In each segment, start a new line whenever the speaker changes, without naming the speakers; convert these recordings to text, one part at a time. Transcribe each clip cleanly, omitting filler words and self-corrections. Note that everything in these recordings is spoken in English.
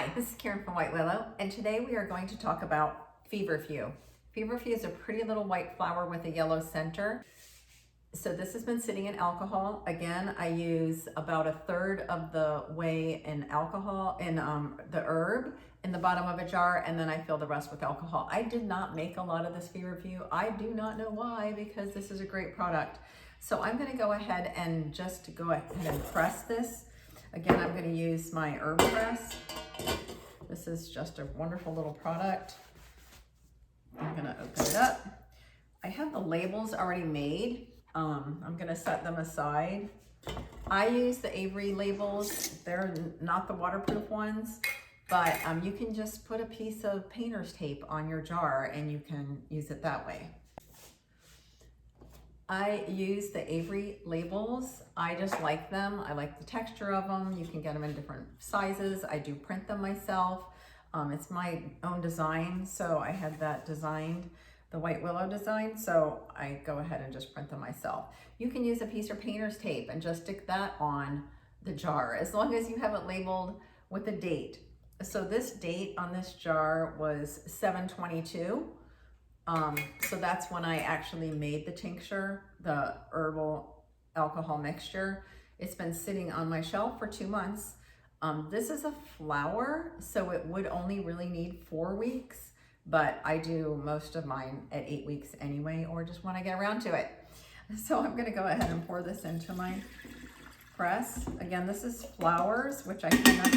Hi, this is Karen from White Willow, and today we are going to talk about Feverfew. Feverfew is a pretty little white flower with a yellow center. So this has been sitting in alcohol. Again, I use about a third of the way in alcohol, in the herb, in the bottom of a jar, and then I fill the rest with alcohol. I did not make a lot of this Feverfew. I do not know why, because this is a great product. So I'm gonna go ahead and just go ahead and press this. Again, I'm gonna use my herb press. This is just a wonderful little product. I'm gonna open it up. I have the labels already made. I'm gonna set them aside. I use the Avery labels. They're not the waterproof ones, but you can just put a piece of painter's tape on your jar and you can use it that way. I use the Avery labels. I just like them. I like the texture of them. You can get them in different sizes. I do print them myself. It's my own design, so I had that designed, the White Willow design, so I go ahead and just print them myself. You can use a piece of painter's tape and just stick that on the jar, as long as you have it labeled with a date. So this date on this jar was 7/22. So that's when I actually made the tincture, the herbal alcohol mixture. It's been sitting on my shelf for 2 months. This is a flower, so it would only really need 4 weeks, but I do most of mine at 8 weeks anyway, or just when I get around to it. So I'm gonna go ahead and pour this into my press. Again, this is flowers, which I kind of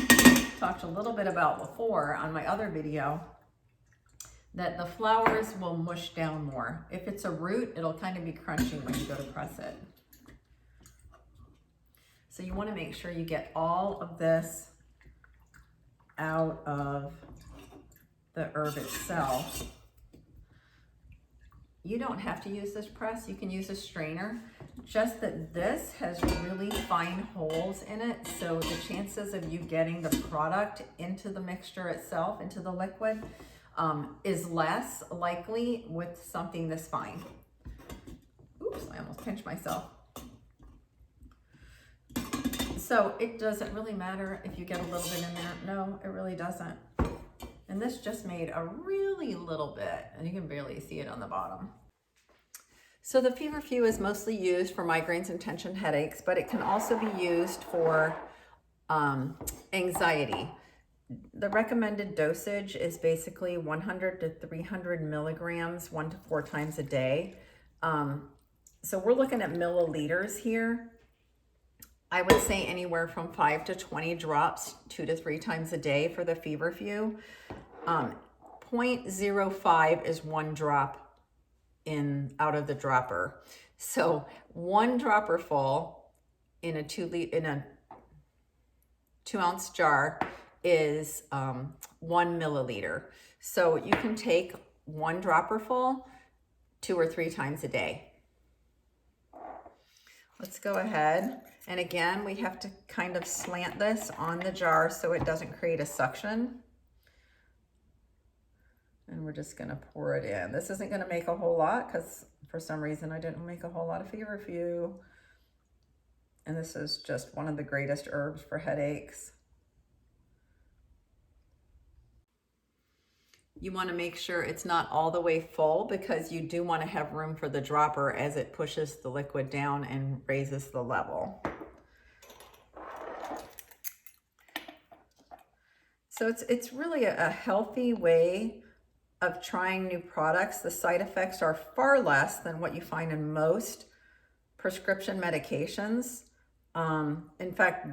talked a little bit about before on my other video, that the flowers will mush down more. If it's a root, it'll kind of be crunchy when you go to press it. So you want to make sure you get all of this out of the herb itself. You don't have to use this press, you can use a strainer, just that this has really fine holes in it, so the chances of you getting the product into the mixture itself, into the liquid, is less likely with something this fine. Oops, I almost pinched myself. So it doesn't really matter if you get a little bit in there. No, it really doesn't. And this just made a really little bit, and you can barely see it on the bottom. So the Feverfew is mostly used for migraines and tension headaches, but it can also be used for anxiety. The recommended dosage is basically 100 to 300 milligrams, 1 to 4 times a day. So we're looking at milliliters here. I would say anywhere from 5 to 20 drops 2 to 3 times a day for the Feverfew. 0.05 is 1 drop out of the dropper. So 1 dropper full in a 2-ounce jar is 1 milliliter. So you can take 1 dropper full 2 or 3 times a day. Let's go ahead. And again, we have to kind of slant this on the jar so it doesn't create a suction. And we're just gonna pour it in. This isn't gonna make a whole lot because for some reason I didn't make a whole lot of Feverfew. And this is just one of the greatest herbs for headaches. You want to make sure it's not all the way full because you do want to have room for the dropper as it pushes the liquid down and raises the level. So it's really a healthy way of trying new products. The side effects are far less than what you find in most prescription medications. In fact,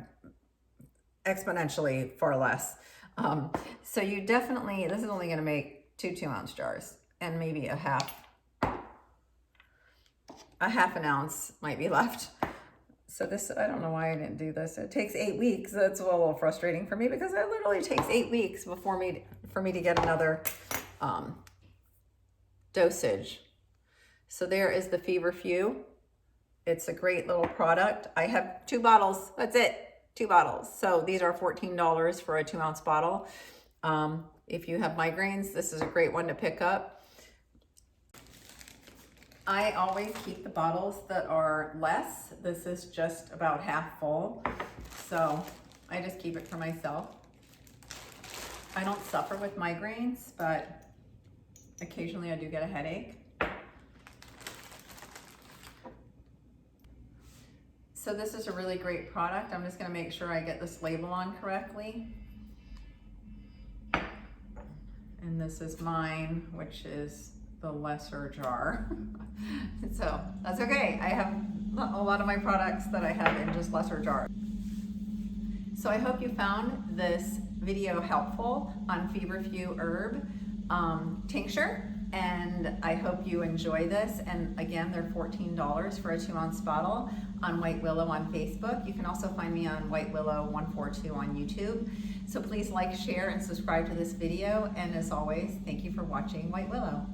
exponentially far less. So you definitely, this is only going to make 2 2-ounce jars and maybe a half an ounce might be left. So this, I don't know why I didn't do this. It takes 8 weeks. That's a little frustrating for me because it literally takes 8 weeks for me to get another dosage. So there is the Feverfew. It's a great little product. I have 2 bottles. That's it. 2 bottles. So these are $14 for a 2-ounce bottle. If you have migraines, this is a great one to pick up. I always keep the bottles that are less. This is just about half full. So I just keep it for myself. I don't suffer with migraines, but occasionally I do get a headache. So this is a really great product. I'm just gonna make sure I get this label on correctly. And this is mine, which is the lesser jar. So that's okay. I have a lot of my products that I have in just lesser jars. So I hope you found this video helpful on Feverfew herb tincture, and I hope you enjoy this. And again, they're $14 for a 2-ounce bottle on White Willow on Facebook. You can also find me on White Willow 142 on YouTube. So please like, share, and subscribe to this video. And as always, thank you for watching White Willow.